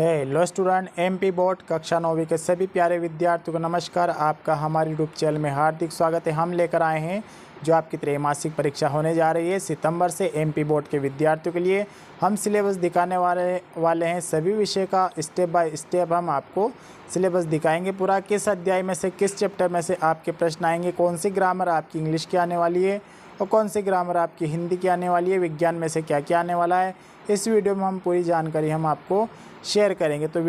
Hello student, MP board कक्षा 9वीं के सभी प्यारे विद्यार्थियों को नमस्कार। आपका हमारे यूट्यूब चैनल में हार्दिक स्वागत है। हम लेकर आए हैं जो आपकी त्रैमासिक परीक्षा होने जा रही है सितंबर से एमपी बोर्ड के विद्यार्थियों के लिए। हम सिलेबस दिखाने वाले हैं सभी विषय का स्टेप बाय स्टेप। हम आपको सिलेबस दिखाएंगे पूरा, किस अध्याय में से किस चैप्टर में से आपके प्रश्न आएंगे, कौन सी ग्रामर आपकी इंग्लिश की आने वाली है और कौन सी ग्रामर आपकी हिंदी की आने वाली है, विज्ञान में से क्या क्या आने वाला है। इस वीडियो में हम पूरी जानकारी हम आपको शेयर करेंगे, तो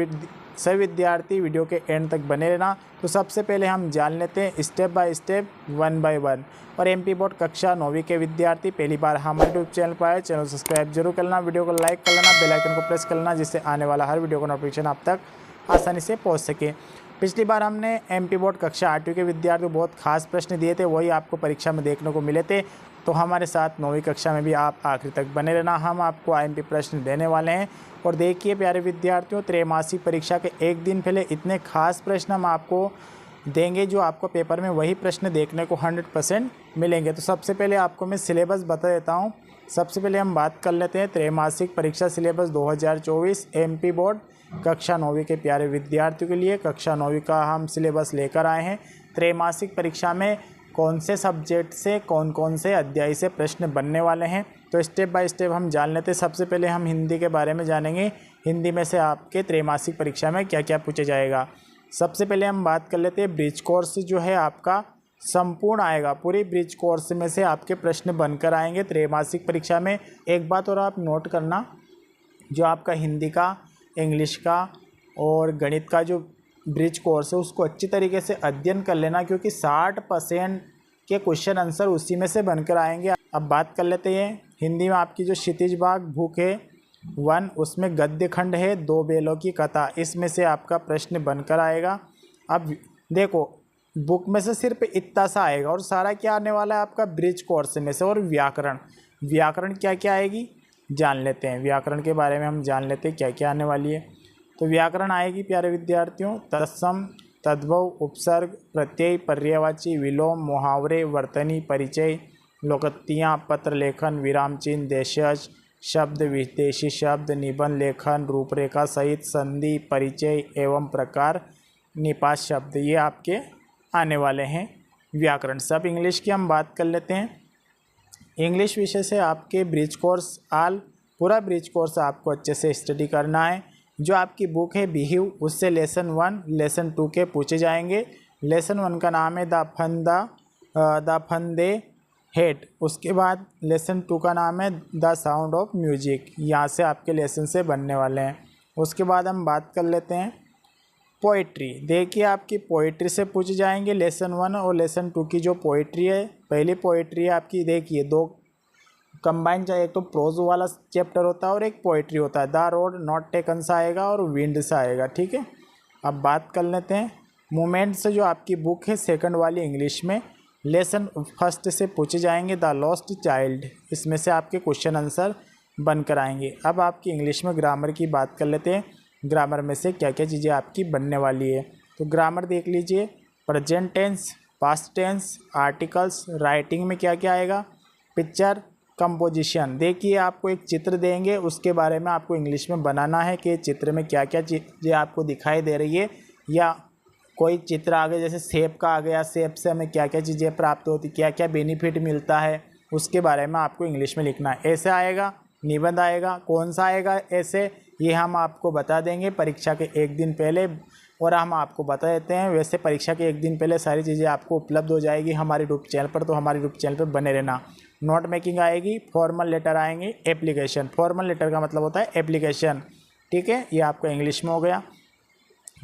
सभी विद्यार्थी वीडियो के एंड तक बने रहना। तो सबसे पहले हम जान लेते हैं step by step, one by one. और एमपी बोर्ड कक्षा 9वीं के विद्यार्थी पहली बार हमारे यूट्यूब चैनल पर आए, चैनल सब्सक्राइब जरूर करना, वीडियो को लाइक कर लेना, बेल आइकन को प्रेस कर लेना, जिससे आने वाला हर वीडियो का नोटिफिकेशन आप तक आसानी से पहुँच सके। पिछली बार हमने एमपी बोर्ड कक्षा 8वीं के विद्यार्थियों को बहुत खास प्रश्न दिए थे, वही आपको परीक्षा में देखने को मिले थे। तो हमारे साथ 9वीं कक्षा में भी आप आखिर तक बने रहना, हम आपको आईएमपी प्रश्न देने वाले हैं। और देखिए प्यारे विद्यार्थियों, त्रैमासिक परीक्षा के एक दिन पहले इतने खास प्रश्न हम आपको देंगे जो आपको पेपर में वही प्रश्न देखने को 100% मिलेंगे। तो सबसे पहले आपको मैं सिलेबस बता देता हूँ। सबसे पहले हम बात कर लेते हैं त्रैमासिक परीक्षा सिलेबस 2024 एमपी बोर्ड कक्षा 9वीं के प्यारे विद्यार्थियों के लिए। कक्षा 9वीं का हम सिलेबस लेकर आए हैं। त्रैमासिक परीक्षा में कौन से सब्जेक्ट से कौन कौन से अध्याय से प्रश्न बनने वाले हैं, तो स्टेप बाय स्टेप हम जान लेते हैं। सबसे पहले हम हिंदी के बारे में जानेंगे, हिंदी में से आपके त्रैमासिक परीक्षा में क्या क्या पूछा जाएगा। सबसे पहले हम बात कर लेते हैं ब्रिज कोर्स जो है आपका संपूर्ण आएगा, पूरी ब्रिज कोर्स में से आपके प्रश्न बनकर आएंगे त्रैमासिक परीक्षा में। एक बात और आप नोट करना, जो आपका हिंदी का, इंग्लिश का और गणित का जो ब्रिज कोर्स है उसको अच्छी तरीके से अध्ययन कर लेना, क्योंकि 60% के क्वेश्चन आंसर उसी में से बनकर आएंगे। अब बात कर लेते हैं हिंदी में आपकी जो क्षितिज भाग भूख है 1, उसमें गद्य खंड है 2 बैलों की कथा, इसमें से आपका प्रश्न बनकर आएगा। अब देखो बुक में से सिर्फ इतना सा आएगा और सारा क्या आने वाला है आपका ब्रिज कोर्स में से। और व्याकरण क्या क्या आएगी जान लेते हैं। व्याकरण के बारे में हम जान लेते हैं क्या क्या आने वाली है। तो व्याकरण आएगी प्यारे विद्यार्थियों तत्सम, तद्भव, उपसर्ग, प्रत्यय, पर्यायवाची, विलोम, मुहावरे, वर्तनी, परिचय, लोकोक्तियाँ, पत्र लेखन, विराम चिन्ह, देशज शब्द, विदेशी शब्द, निबंध लेखन, रूपरेखा सहित संधि, परिचय एवं प्रकार, निपात शब्द, ये आपके आने वाले हैं व्याकरण। सब इंग्लिश की हम बात कर लेते हैं। इंग्लिश विषय से आपके ब्रिज कोर्स पूरा ब्रिज कोर्स आपको अच्छे से स्टडी करना है। जो आपकी बुक है बिहेव, उससे लेसन 1 लेसन 2 के पूछे जाएंगे। लेसन 1 का नाम है द फंदे हेड, उसके बाद लेसन 2 का नाम है द साउंड ऑफ म्यूजिक, यहाँ से आपके लेसन से बनने वाले हैं। उसके बाद हम बात कर लेते हैं पोइट्री। देखिए आपकी पोइट्री से पूछे जाएंगे लेसन 1 और लेसन 2 की जो पोइट्री है। पहली पोइट्री है आपकी, देखिए 2 कंबाइन चाहिए, एक तो प्रोज वाला चैप्टर होता है और एक पोइट्री होता है। द रोड नॉट टेकन सा आएगा और विंड सा आएगा, ठीक है। अब बात कर लेते हैं मूवमेंट से, जो आपकी बुक है सेकंड वाली इंग्लिश में, लेसन 1 से पूछे जाएंगे द लॉस्ट चाइल्ड, इसमें से आपके क्वेश्चन आंसर बनकर आएंगे। अब आपकी इंग्लिश में ग्रामर की बात कर लेते हैं, ग्रामर में से क्या क्या चीज़ें आपकी बनने वाली है। तो ग्रामर देख लीजिए, present tense, past tense, articles, writing में क्या क्या आएगा, पिक्चर, कंपोजिशन। देखिए आपको एक चित्र देंगे, उसके बारे में आपको इंग्लिश में बनाना है कि चित्र में क्या क्या चीज़ें आपको दिखाई दे रही है, या कोई चित्र आ गया जैसे सेब का आ गया, सेब से हमें क्या क्या चीज़ें प्राप्त होती, क्या क्या बेनिफिट मिलता है, उसके बारे में आपको इंग्लिश में लिखना है। ऐसे आएगा, निबंध आएगा, कौन सा आएगा ऐसे, ये हम आपको बता देंगे परीक्षा के एक दिन पहले, और हम आपको बता देते हैं। वैसे परीक्षा के एक दिन पहले सारी चीज़ें आपको उपलब्ध हो जाएगी हमारे यूट्यूब चैनल पर, तो हमारे यूट्यूब चैनल पर बने रहना। नोट मेकिंग आएगी, फॉर्मल लेटर आएंगे, एप्लीकेशन। फॉर्मल लेटर का मतलब होता है एप्लीकेशन, ठीक है। ये आपका इंग्लिश में हो गया।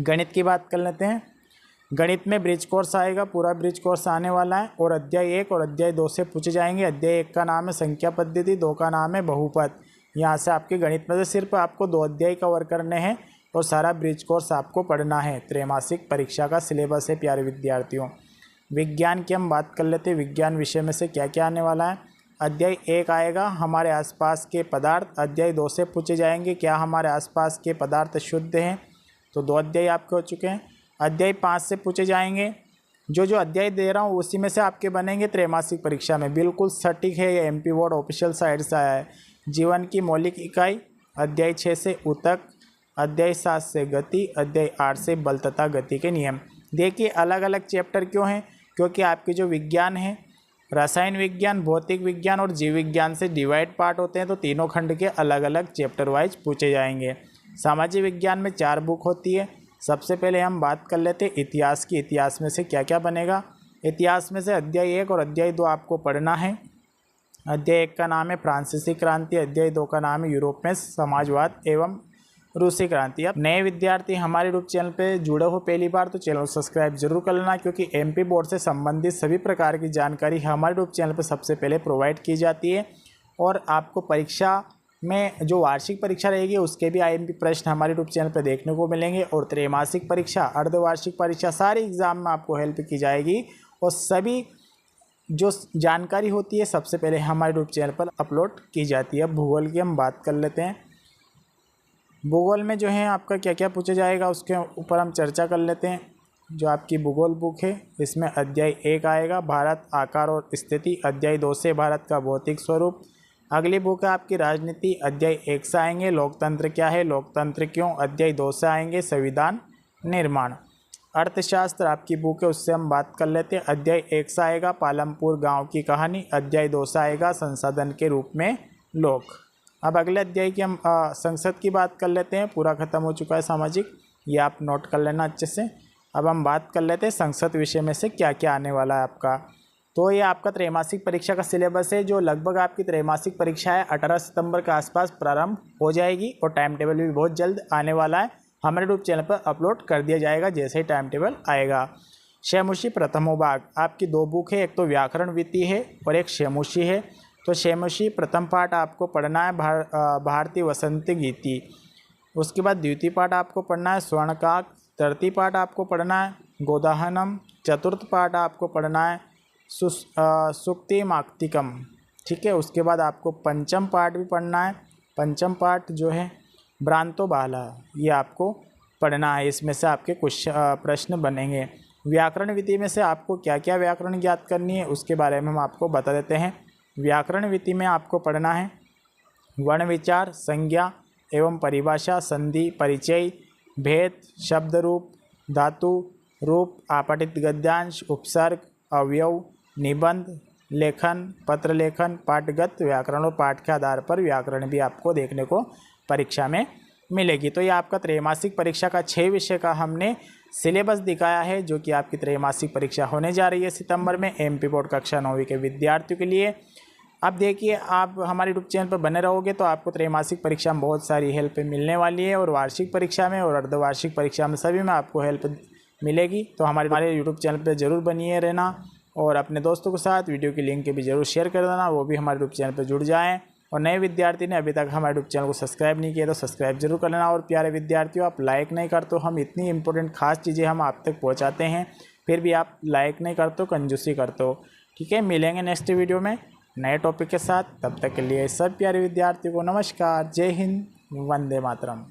गणित की बात कर लेते हैं। गणित में ब्रिज कोर्स आएगा, पूरा ब्रिज कोर्स आने वाला है, और अध्याय 1 और अध्याय 2 से पूछे जाएंगे। अध्याय 1 का नाम है संख्या पद्धति, 2 का नाम है बहुपद। यहाँ से आपके गणित में से सिर्फ आपको 2 अध्याय कवर करने हैं और सारा ब्रिज कोर्स आपको पढ़ना है। त्रैमासिक परीक्षा का सिलेबस है प्यारे विद्यार्थियों। विज्ञान की हम बात कर लेते हैं, विज्ञान विषय में से क्या क्या आने वाला है। अध्याय 1 आएगा हमारे आसपास के पदार्थ, अध्याय 2 से पूछे जाएंगे क्या हमारे आसपास के पदार्थ शुद्ध हैं, तो 2 अध्याय आपके हो चुके हैं। अध्याय 5 से पूछे जाएंगे, जो अध्याय दे रहा हूँ उसी में से आपके बनेंगे त्रैमासिक परीक्षा में, बिल्कुल सटीक है। ये एमपी बोर्ड ऑफिशियल साइट से आया है। जीवन की मौलिक इकाई, अध्याय 6 से ऊतक, अध्याय 7 से गति, अध्याय 8 से बल तथा गति के नियम। देखिए अलग अलग चैप्टर क्यों हैं, क्योंकि आपके जो विज्ञान है, रसायन विज्ञान, भौतिक विज्ञान और जीव विज्ञान से डिवाइड पार्ट होते हैं, तो तीनों खंड के अलग अलग चैप्टर वाइज पूछे जाएंगे। सामाजिक विज्ञान में 4 बुक होती है। सबसे पहले हम बात कर लेते हैं इतिहास की। इतिहास में से क्या क्या बनेगा। इतिहास में से अध्याय 1 और अध्याय 2 आपको पढ़ना है। अध्याय 1 का नाम है फ्रांसीसी क्रांति, अध्याय 2 का नाम है यूरोप में समाजवाद एवं रूसी क्रांति। अब नए विद्यार्थी हमारे यूट्यूब चैनल पे जुड़े हो पहली बार, तो चैनल को सब्सक्राइब जरूर कर लेना, क्योंकि एमपी बोर्ड से संबंधित सभी प्रकार की जानकारी हमारे यूट्यूब चैनल पे सबसे पहले प्रोवाइड की जाती है। और आपको परीक्षा में जो वार्षिक परीक्षा रहेगी उसके भी आईएमपी प्रश्न हमारे यूट्यूब चैनल पर देखने को मिलेंगे। और त्रैमासिक परीक्षा, अर्धवार्षिक परीक्षा, सारे एग्जाम में आपको हेल्प की जाएगी। और सभी जो जानकारी होती है सबसे पहले हमारे यूट्यूब चैनल पर अपलोड की जाती है। भूगोल की हम बात कर लेते हैं। भूगोल में जो है आपका क्या क्या पूछा जाएगा उसके ऊपर हम चर्चा कर लेते हैं। जो आपकी भूगोल बुक है इसमें अध्याय 1 आएगा भारत, आकार और स्थिति, अध्याय 2 से भारत का भौतिक स्वरूप। अगली बुक है आपकी राजनीति, अध्याय 1 से आएंगे लोकतंत्र क्या है, लोकतंत्र क्यों, अध्याय 2 से आएंगे संविधान निर्माण। अर्थशास्त्र आपकी बुक है, उससे हम बात कर लेते हैं। अध्याय 1 से आएगा पालमपुर गांव की कहानी, अध्याय 2 से आएगा संसाधन के रूप में लोक। अब अगले अध्याय की हम संसद की बात कर लेते हैं। पूरा खत्म हो चुका है सामाजिक, ये आप नोट कर लेना अच्छे से। अब हम बात कर लेते हैं संसद विषय में से क्या क्या आने वाला है आपका। तो ये आपका त्रैमासिक परीक्षा का सिलेबस है, जो लगभग आपकी त्रैमासिक परीक्षा है 18 सितंबर के आसपास प्रारंभ हो जाएगी। और टाइम टेबल भी बहुत जल्द आने वाला है, हमारे यूट्यूब चैनल पर अपलोड कर दिया जाएगा जैसे ही टाइम टेबल आएगा। शैमुषी प्रथमो भाग आपकी 2 बुक है, एक तो व्याकरण वित्ती है और एक शैमुषी है। तो शैमुषी प्रथम पाठ आपको पढ़ना है भारतीय वसंत गीति। उसके बाद द्वितीय पाठ आपको पढ़ना है स्वर्णकाक। तृतीय पाठ आपको पढ़ना है गोदाहनम। चतुर्थ पाठ आपको पढ़ना है सुक्ति माक्तिकम। ठीक है, उसके बाद आपको पंचम पाठ भी पढ़ना है। पंचम पाठ जो है भ्रांतो बाला, ये आपको पढ़ना है। इसमें से आपके कुछ प्रश्न बनेंगे। व्याकरण विधि में से आपको क्या क्या व्याकरण ज्ञात करनी है उसके बारे में हम आपको बता देते हैं। व्याकरण विधि में आपको पढ़ना है वर्ण विचार, संज्ञा एवं परिभाषा, संधि, परिचय, भेद, शब्द रूप, धातु रूप, आपठित गद्यांश, उपसर्ग, अवयव, निबंध, लेखन, पत्र लेखन, पाठगत व्याकरण और पाठ के आधार पर व्याकरण भी आपको देखने को परीक्षा में मिलेगी। तो ये आपका त्रैमासिक परीक्षा का 6 विषय का हमने सिलेबस दिखाया है, जो कि आपकी त्रैमासिक परीक्षा होने जा रही है सितंबर में एमपी बोर्ड कक्षा 9वीं के विद्यार्थियों के लिए। अब देखिए आप हमारे यूट्यूब चैनल पर बने रहोगे तो आपको त्रैमासिक परीक्षा में बहुत सारी हेल्प मिलने वाली है, और वार्षिक परीक्षा में और अर्धवार्षिक परीक्षा में सभी में आपको हेल्प मिलेगी। तो हमारे यूट्यूब चैनल पर ज़रूर बनिए रहना, और अपने दोस्तों के साथ वीडियो की लिंक भी ज़रूर शेयर कर देना, वो भी हमारे यूट्यूब चैनल पर जुड़ जाएँ। और नए विद्यार्थी ने अभी तक हमारे यूट्यूब चैनल को सब्सक्राइब नहीं किया तो सब्सक्राइब जरूर कर लेना। और प्यारे विद्यार्थियों, आप लाइक नहीं करते हो, हम इतनी इंपॉर्टेंट खास चीज़ें हम आप तक पहुंचाते हैं, फिर भी आप लाइक नहीं करते हो, कंजूसी करते हो। ठीक है, मिलेंगे नेक्स्ट वीडियो में नए टॉपिक के साथ। तब तक के लिए सब प्यारे विद्यार्थियों को नमस्कार, जय हिंद, वंदे मातरम।